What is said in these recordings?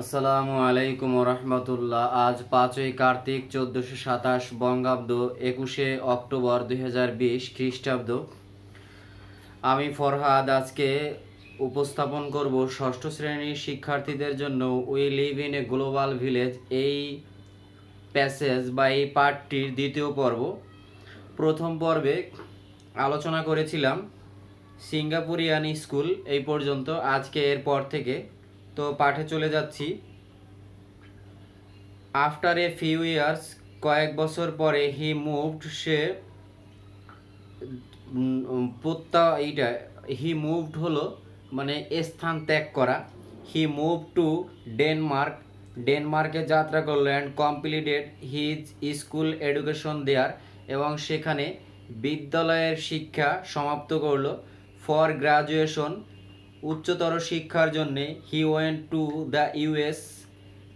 আসসালামু আলাইকুম রহমতুল্লাহ। আজ 5ই কার্তিক 1427 বঙ্গাব্দ, 21শে অক্টোবর 2020 খ্রিস্টাব্দ। আমি ফরহাদ আজকে উপস্থাপন করব ষষ্ঠ শ্রেণীর শিক্ষার্থীদের জন্য we live in a global village এই প্যাসেজ বা এই পাঠটির দ্বিতীয় পর্ব। প্রথম পর্বে আলোচনা করেছিলাম সিঙ্গাপুরিয়ান স্কুল এই পর্যন্ত। আজকে এরপর থেকে তো পাঠে চলে যাচ্ছি। আফটার এ ফিউ ইয়ার্স, কয়েক বছর পরে, হি মুভড, সে হি মুভড হলো মানে স্থান ত্যাগ করা। হি মুভ টু ডেনমার্ক, ডেনমার্কে যাত্রা করলো। And completed his school education there, এবং সেখানে বিদ্যালয়ের শিক্ষা সমাপ্ত করলো। ফর গ্রাজুয়েশন, উচ্চতর শিক্ষার জন্যে, he went to the US,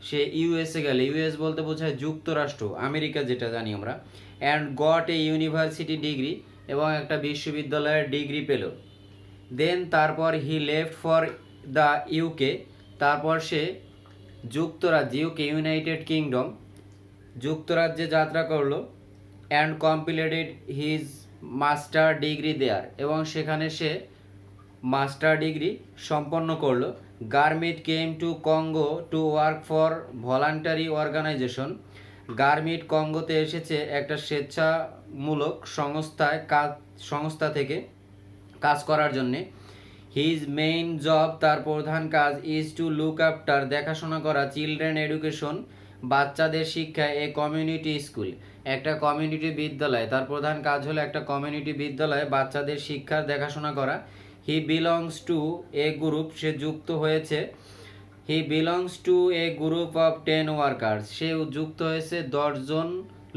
সে ইউএসএ গেলে, ইউএস বলতে বোঝায় যুক্তরাষ্ট্র, আমেরিকা যেটা জানি আমরা। And got a university degree, এবং একটা বিশ্ববিদ্যালয়ের ডিগ্রি পেল। দেন তারপর he left for the UK, তারপর সে যুক্তরাজ্য, ইউকে ইউনাইটেড কিংডম, যুক্তরাজ্যে যাত্রা করলো। And completed his master degree there, এবং সেখানে সে মাস্টার ডিগ্রি সম্পন্ন করলো। Garmit came to Congo to work for voluntary organization, Garmit কঙ্গোতে এসেছে একটা স্বেচ্ছামূলক সংস্থা থেকে কাজ করার জন্যে। হিজ মেইন জব, তার প্রধান কাজ, ইজ টু লুক আফটার, দেখাশোনা করা, চিলড্রেন এডুকেশন, বাচ্চাদের শিক্ষা, এ কমিউনিটি স্কুল, একটা কমিউনিটি বিদ্যালয়, তার প্রধান কাজ হলো একটা কমিউনিটি বিদ্যালয়ে বাচ্চাদের শিক্ষার দেখাশোনা করা। He belongs to a group, সে যুক্ত হয়েছে। He belongs to a group of 10 workers, সে যুক্ত হয়েছে 10 জন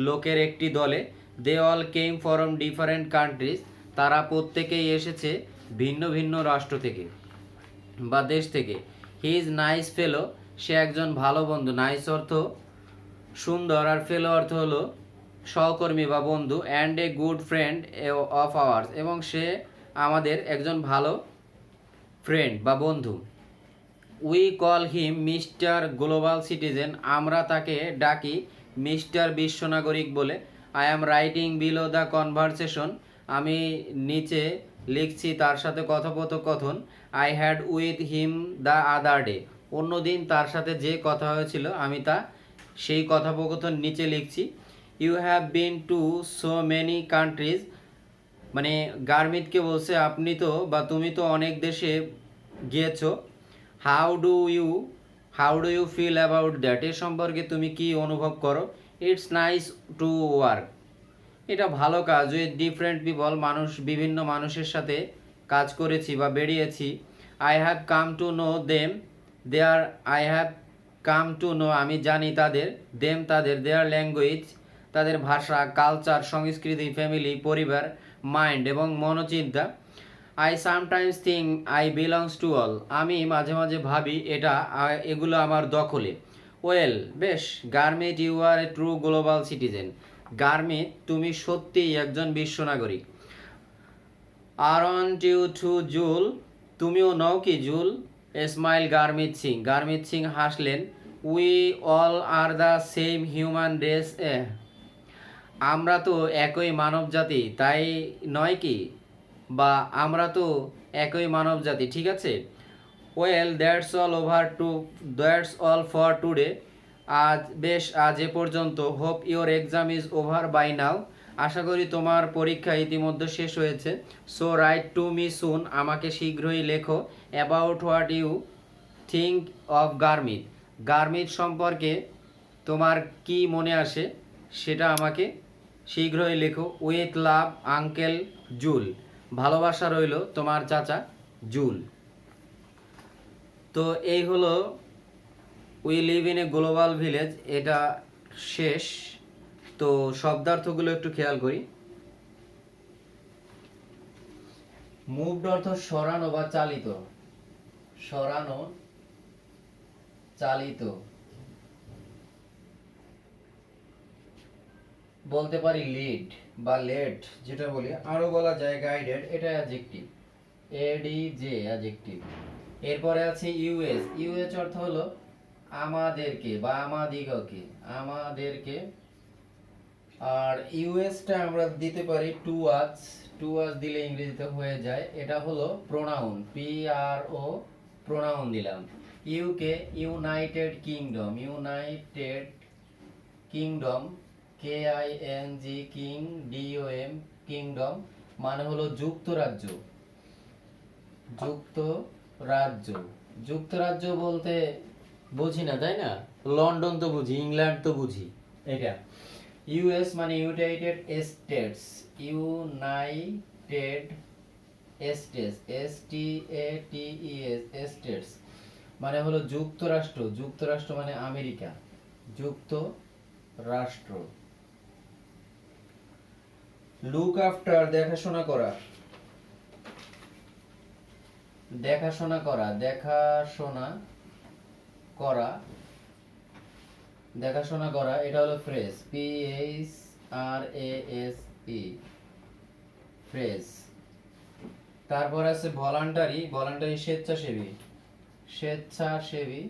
লোকের একটি দলে। They all came from different countries, তারা প্রত্যেকেই এসেছে ভিন্ন ভিন্ন রাষ্ট্র থেকে বা দেশ থেকে। হি ইজ নাইস ফেলো, সে একজন ভালো বন্ধু। নাইস অর্থ সুন্দর, আর ফেলো অর্থ হলো সহকর্মী বা বন্ধু। And a good friend of hours, এবং সে আমাদের একজন ভালো ফ্রেন্ড বা বন্ধু। We call him mister global citizen, আমরা তাকে ডাকি মিস্টার বিশ্বনাগরিক বলে। I am writing below the conversation, আমি নিচে লিখছি তার সাথে কথোপকথন। I had with him the other day, অন্যদিন তার সাথে যে কথা হয়েছিল আমি সেই কথোপকথন নিচে লিখছি। You have been to so many countries, মানে গার্মিতকে বলছে আপনি তো বা তুমি তো অনেক দেশে গিয়েছো। How do you feel about that, এ সম্পর্কে তুমি কি অনুভব করো। ইটস নাইস টু ওয়ার্ক, এটা ভালো কাজ। উইথ ডিফারেন্ট পিপল, বিভিন্ন মানুষের সাথে কাজ করেছি বা বেরিয়েছি। I have come to know them, I have come to know, আমি জানি তাদের, তাদের, দেয়ার ল্যাঙ্গুয়েজ, তাদের ভাষা, কালচার, সংস্কৃতি, ফ্যামিলি, পরিবার, মাইন্ড এবং মনোচিন্তা। I sometimes think I belongs to all, আমি মাঝে মাঝে ভাবি এগুলো আমার দখলে। ওয়েল, বেশ। Garmit, you are a true global citizen, Garmit তুমি সত্যিই একজন বিশ্ব নাগরিক। আরন্ট ইউ টু জুল, তুমিও নও কি জুল। স্মাইল গার্মিত সিং হাসলেন। We all are the same human race, আমরা তো একই মানব জাতি, তাই নয় কি, বা আমরা তো একই মানব জাতি, ঠিক আছে। Well, that's all for today, আজ এ পর্যন্ত। Hope your exam is over by now, আশা করি তোমার পরীক্ষা ইতিমধ্যে শেষ হয়েছে। So write to me soon, আমাকে শীঘ্রই লেখো। About what you think of Garmit সম্পর্কে তোমার কি মনে আসে সেটা আমাকে শীঘ্রই লেখো। উইথ লাভ আঙ্কেল জুল, ভালোবাসা রইল তোমার চাচা জুল। তো এই হলো we live in a global village, এটা শেষ। তো শব্দার্থগুলো একটু খেয়াল করি। মুভড অর্থ সরানো বা চালিত, সরানো, চালিত। বলতে পারি লিড বা লেড, যেটা বলি, আরো বলা যায় গাইডেড, এটা অ্যাডজেক্টিভ, এডিজে অ্যাডজেক্টিভ। এরপরে আছে ইউএস, অর্থ হলো আমাদেরকে বা আমাদিগকে, আমাদেরকে। আর ইউএসটা আমরা দিতে পারি টু আজ, টু আজ দিলে ইংরেজিতে হয়ে যায়, এটা হলো pronoun, P R O, pronoun দিলাম। UK United Kingdom, United Kingdom, K I N G, king D O M, kingdom মানে হলো যুক্তরাজ্য, যুক্তরাজ্য। যুক্তরাজ্য বলতে বুঝি না, তাই না? লন্ডন তো বুঝি, ইংল্যান্ড তো বুঝি, এটা। ইউএস মানে United States, United States, S T A T E S, States মানে হলো যুক্তরাষ্ট্র, যুক্তরাষ্ট্র মানে আমেরিকা, যুক্তরাষ্ট্র। লুক আফটার দেখাশোনা করা, দেখাশোনা করা, দেখাশোনা করা, দেখাশোনা করা এটা হলো phrase, P H R A S E, phrase. তারপর আছে ভলান্টারি, ভলান্টারি স্বেচ্ছাসেবী, স্বেচ্ছাসেবী,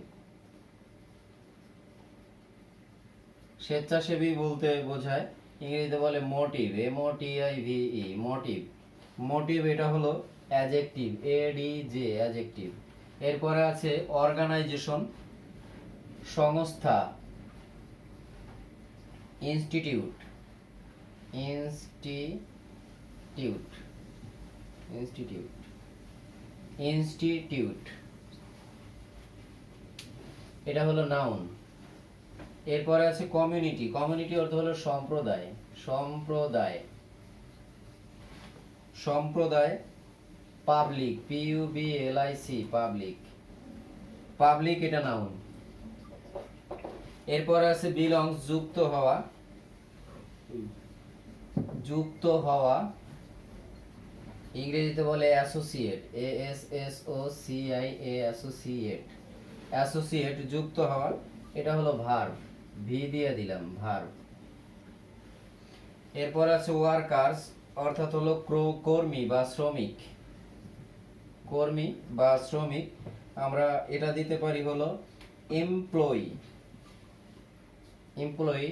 স্বেচ্ছাসেবী বলতে বোঝায় ইংরেজিতে বলে motive, M O T I V E, motive. Motive এটা হলো adjective, A D J, adjective. এরপরে আছে অর্গানাইজেশন, সংস্থা, ইনস্টিটিউট, ইনস্টিটিউট, ইনস্টিটিউট, ইনস্টিটিউট এটা হলো নাউন। এরপরে আছে কমিউনিটি, কমিউনিটি অর্থ হলো সম্প্রদায়, সম্প্রদায়, সম্প্রদায়। Public, P U B L I C, public, public এটা নাউন। এরপরে আছে বিলংস, যুক্ত হওয়া, যুক্ত হওয়া ইংরেজিতে বলে associate, A S S O C I A, associate, associate যুক্ত হওয়া এটা হলো ভার্ব, ভি দিয়ে দিলাম, ভার্ব। এরপর আছে ওয়ার্কার্স, অর্থাৎ হলো কর্মী বা শ্রমিক, কর্মী বা শ্রমিক। আমরা এটা দিতে পারি হলো এমপ্লয়ি, এমপ্লয়ি।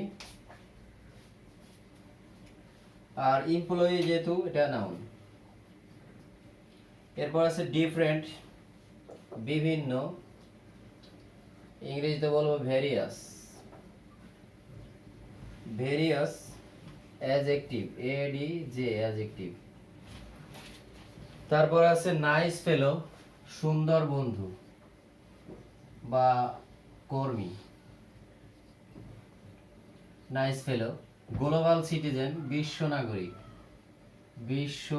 আর এমপ্লয়ি যেহেতু এটা নাউন। এরপর আছে ডিফারেন্ট, বিভিন্ন, ইংরেজিতে বলবো various, various adjective, A D J, adjective. তারপর আছে নাইস ফেলো, সুন্দর বন্ধু বা কর্মী, নাইস ফেলো। গ্লোবাল সিটিজেন, বিশ্ব নাগরিক, বিশ্ব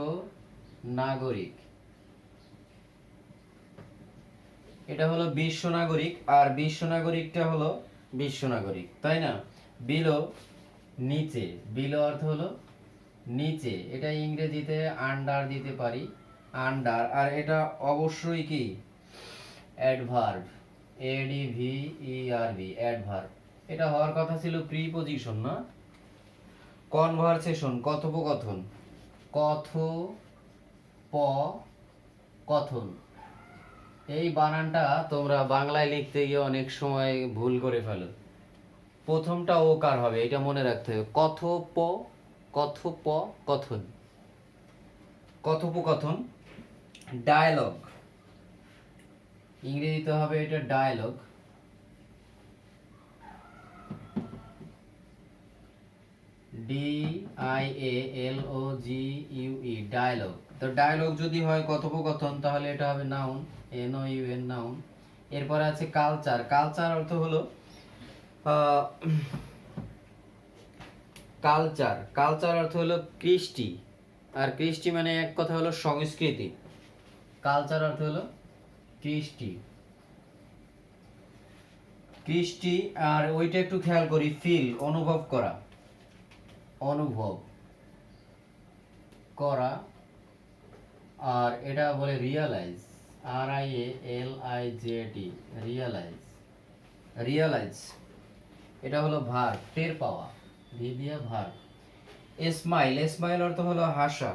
নাগরিক এটা হলো বিশ্ব নাগরিক। আর বিশ্ব নাগরিকটা হলো বিশ্ব নাগরিক, তাই না? বিলো নিচে, বিলো অর্থ হলো নিচে, এটা ইংরেজিতে আন্ডার দিতে পারি, আন্ডার। আর এটা অবশ্যই কি adverb, A D V E R V, adverb. এটা হওয়ার কথা ছিল প্রিপজিশন, না কনভারসেশন, কথোপকথন, কথোপকথন। এই বানানটা তোমরা বাংলায় লিখতে গিয়ে অনেক সময় ভুল করে ফেলো, প্রথমটা ওকার হবে, এটা মনে রাখতে হবে। কথোপকথন, কথোপকথন। ডায়ালগ, ইংরেজিতে হবে এটা dialogue, D I A L O G U E, dialogue. তো ডায়ালগ যদি হয় কথোপকথন তাহলে এটা হবে noun, N O U N, noun. এরপর আছে কালচার, কালচার অর্থ হলো কালচার, কালচার অর্থ হলো কৃষ্টি। আর কৃষ্টি মানে এক কথা হলো সংস্কৃতি, কালচার অর্থ হলো কৃষ্টি, কৃষ্টি। আর ওইটা একটু খেয়াল করি, ফিল অনুভব করা, অনুভব করা। আর এটা বলে realise, R I A L I J T, realise, realise এটা হলো ভার্ব, টের পাওয়া, ভি দিয়ে ভার্ব। স্মাইল, স্মাইল অর্থ হলো হাসা।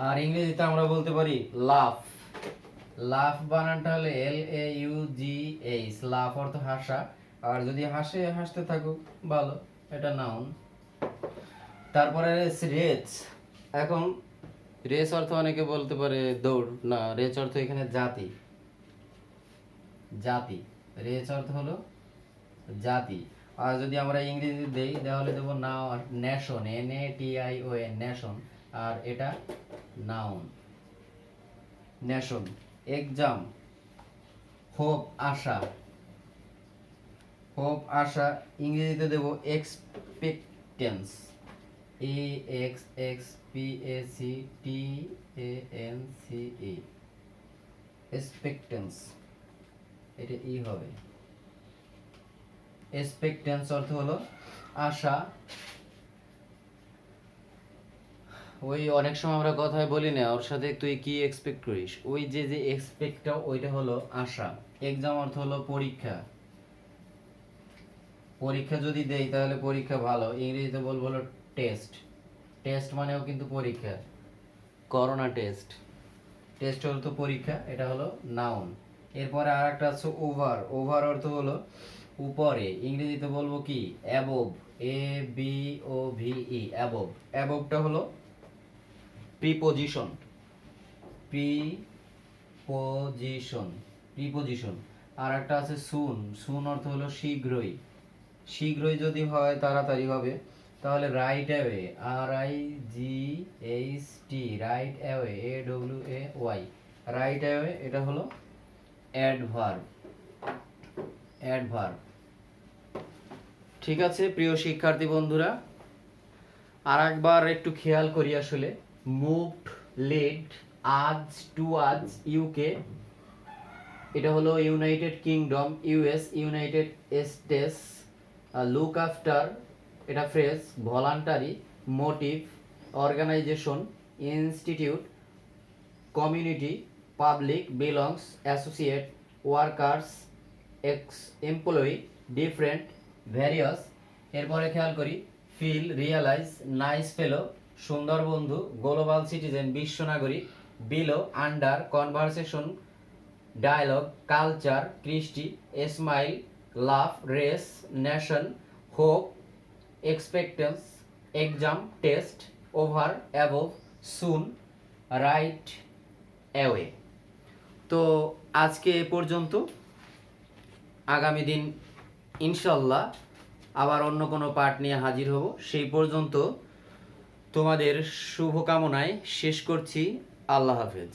আর ইংরেজিতে আমরা বলতে পারি লাফ, লাফ বানানটা হলো LAUGH, লাফ অর্থ হাসা, আর যদি হাসতে থাকো ভালো, এটা নাউন। তারপরে রেস। এখন রেস অর্থ অনেকে বলতে পারে দৌড়, না, রেস অর্থ এখানে জাতি। জাতি, রেস অর্থ হলো জাতি। আর যদি আমরা ইংরেজি দেই তাহলে দেবো নেশন, NATION, নেশন, আর এটা নাউন, নেশন। এক্সাম, হোপ আশা, হোপ আশা, ইংরেজিতে দেবো এক্সপেক্টেন্স, EXPACTANCE, এক্সপেক্টেন্স, এটা হবে। এক্সপেক্টেন্স অর্থ হলো আশা। ওই অনেক সময় আমরা কথায় বলি না, ওর সাথে তুই কি এক্সপেক্ট করিস, ওই যে এক্সপেক্টটা ওইটা হলো আশা। এক্সাম অর্থ হলো পরীক্ষা। পরীক্ষা যদি দেই তাহলে পরীক্ষা ভালো, ইংরেজিতে বলবো হলো টেস্ট। টেস্ট মানেও কিন্তু পরীক্ষা, করোনা টেস্ট। টেস্ট হলো তো পরীক্ষা, এটা হলো নাউন। এরপরে আর একটা আছে ওভার। ওভার অর্থ হলো উপরে, ইংরেজিতে বলবো কি অ্যাবোভ, ABOVE, অ্যাবোভ। অ্যাবোভটা হলো প্রিপোজিশন, প্রিপোজিশন, প্রিপোজিশন। আর একটা আছে সুন। সুন অর্থ হলো শীঘ্রই। শীঘ্রই যদি হয় তাড়াতাড়ি হবে, তাহলে right away, RIGHT, right away, AWAY, right away, এটা হলো অ্যাডভার্ব, অ্যাডভার্ব। ঠিক আছে প্রিয় শিক্ষার্থী বন্ধুরা, আর একবার একটু খেয়াল করি আসলে। Moved, led, as, towards, UK, এটা হলো United Kingdom, US, United States. Look after, এটা phrase, voluntary, motive, organization, institute, community, public, belongs, associate, workers, employee, different, various. এরপরে খেয়াল করি ফিল, রিয়ালাইজ, নাইস ফেলো, সুন্দর বন্ধু, গ্লোবাল সিটিজেন, বিশ্ব নাগরিক, below, under, conversation, dialogue, culture, কৃষ্টি, smile, love, race, nation, hope, expectance, exam, test, over, above, soon, right away. তো আজকে এ পর্যন্ত, আগামী দিন ইনশাল্লাহ আবার অন্য কোনো পাঠ নিয়ে হাজির হব। সেই পর্যন্ত তোমাদের শুভকামনায় শেষ করছি। আল্লাহ হাফেজ।